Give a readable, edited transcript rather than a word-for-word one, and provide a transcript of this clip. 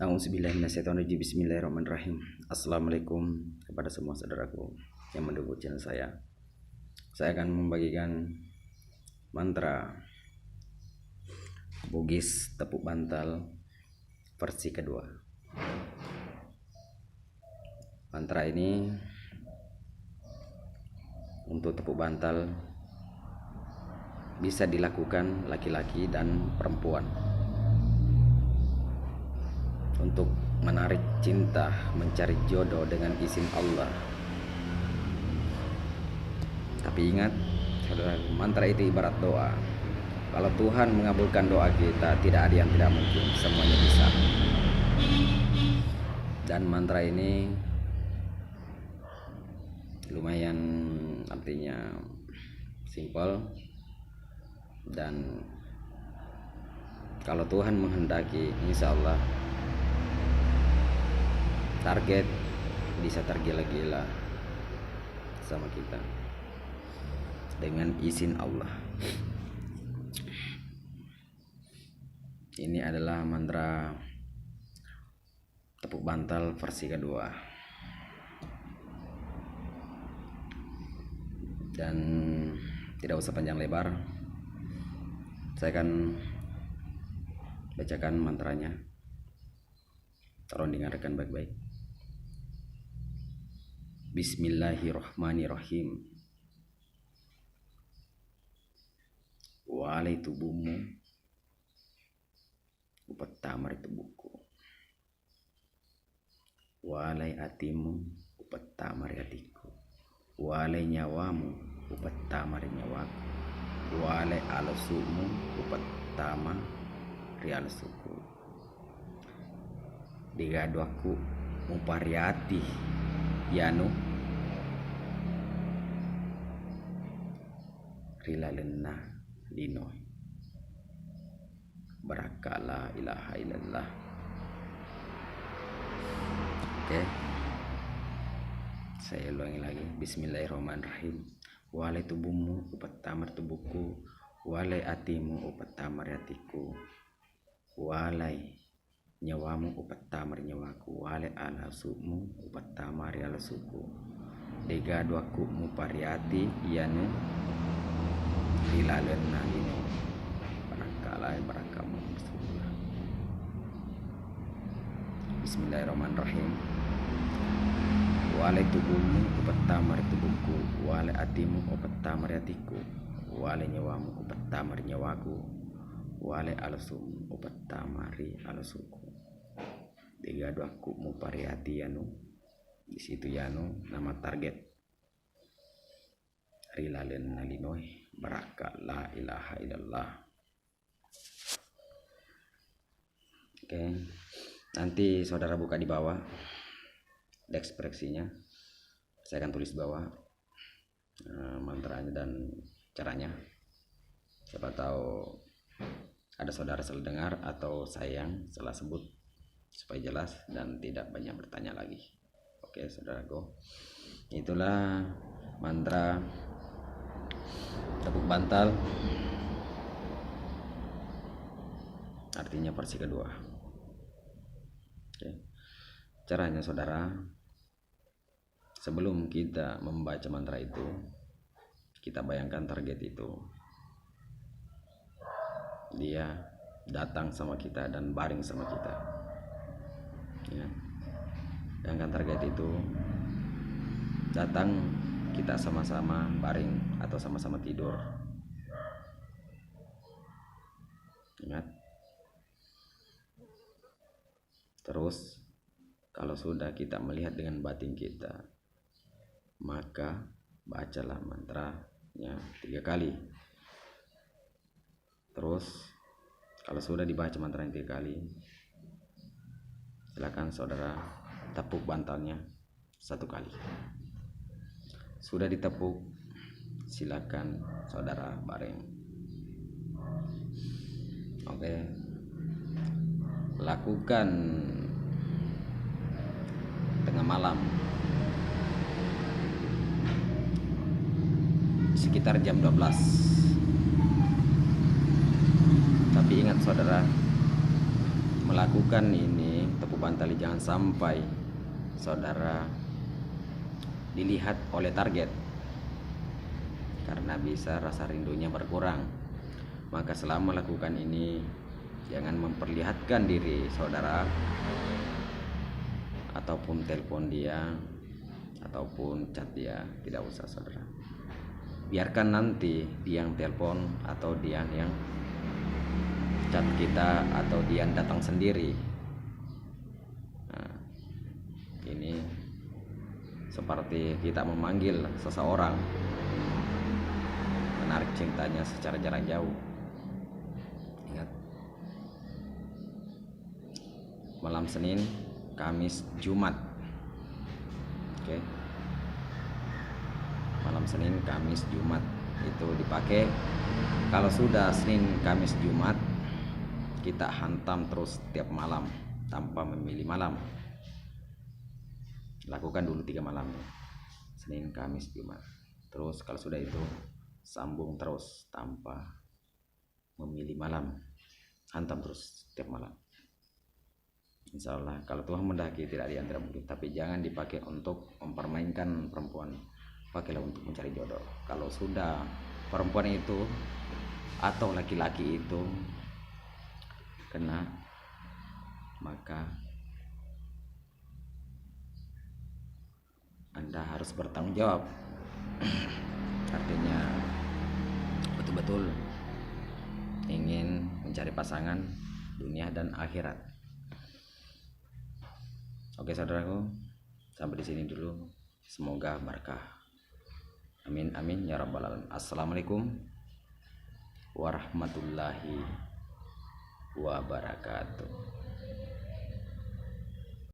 A'udzubillahiminasyaitonirrajim. Bismillahirrahmanirrahim. Assalamualaikum kepada semua saudaraku yang mendukung channel saya. Saya akan membagikan mantra Bugis tepuk bantal versi kedua. Mantra ini untuk tepuk bantal bisa dilakukan laki-laki dan perempuan untuk menarik cinta, mencari jodoh dengan izin Allah. Tapi ingat, saudara, mantra itu ibarat doa. Kalau Tuhan mengabulkan doa kita, tidak ada yang tidak mungkin, semuanya bisa. Dan mantra ini lumayan artinya simpel, dan kalau Tuhan menghendaki, insya Allah target bisa tergila-gila sama kita dengan izin Allah. Ini adalah mantra tepuk bantal versi kedua, dan tidak usah panjang lebar, saya akan bacakan mantranya. Tolong dengarkan baik-baik. Bismillahirrahmanirrahim. Walai tubuhmu upat tamar tubuhku, walai hatimu upat tamar hatiku, walai nyawamu upat tamar nyawaku, walai alasumu upat tamar rialsuku, digaduaku mupariati yanu rilalena linoy barakala ilaha illallah. Oke, saya ulangi lagi. Bismillahirrahmanirrahim. Walai tubuhmu upat tamar tubuhku, walai atimu upat tamar hatiku, walai nyawamu upat tamar nyawaku, walai alasumu upat tamar alasuku, dega duaku mupariati yanu rilalena lino barakala barakamu. Bismillahirrahmanirrahim. Walai tubuhmu upat tamar tubuhku, walai atimu upat tamar hatiku, walai nyawamu upat tamar nyawaku, walai alasumu upat tamari alasuku, tiga doaku mupariati yanu. Di situ yanu nama target rilalen nalinoy baraka la ilaha illallah. Oke, nanti saudara buka di bawah ekspresinya, saya akan tulis di bawah mantranya dan caranya. Siapa tahu ada saudara salah dengar atau saya yang salah sebut, supaya jelas dan tidak banyak bertanya lagi. Oke saudaraku, itulah mantra tepuk bantal, artinya versi kedua. Oke, caranya saudara, sebelum kita membaca mantra itu, kita bayangkan target itu dia datang sama kita dan baring sama kita, ya. Bayangkan target itu datang, kita sama-sama baring atau sama-sama tidur. Ingat. Terus kalau sudah kita melihat dengan batin kita, maka bacalah mantranya 3 kali. Terus kalau sudah dibaca mantranya 3 kali, silakan saudara tepuk bantalnya 1 kali. Sudah ditepuk, silakan saudara baring. Oke, lakukan tengah malam sekitar jam 12. Tapi ingat saudara, melakukan ini tepuk bantali jangan sampai saudara dilihat oleh target, karena bisa rasa rindunya berkurang. Maka selama melakukan ini, jangan memperlihatkan diri saudara ataupun telepon dia ataupun chat dia, tidak usah saudara. Biarkan nanti dia yang telepon atau dia yang chat kita atau dia datang sendiri. Nah, ini seperti kita memanggil seseorang, menarik cintanya secara jarak jauh. Ingat, malam Senin, Kamis, Jumat. Oke. Malam Senin, Kamis, Jumat itu dipakai. Kalau sudah Senin, Kamis, Jumat, kita hantam terus tiap malam tanpa memilih malam. Lakukan dulu 3 malam, Senin, Kamis, Jumat. Terus kalau sudah itu sambung terus tanpa memilih malam, hantam terus tiap malam. Insya Allah kalau Tuhan mendaki tidak ada yang tidak mungkin. Tapi jangan dipakai untuk mempermainkan perempuan, pakailah untuk mencari jodoh. Kalau sudah perempuan itu atau laki-laki itu kena, maka Anda harus bertanggung jawab. Artinya betul-betul ingin mencari pasangan dunia dan akhirat. Oke saudaraku, sampai di sini dulu. Semoga berkah. Amin amin ya rabbal alamin. Assalamualaikum warahmatullahi wabarakatuh.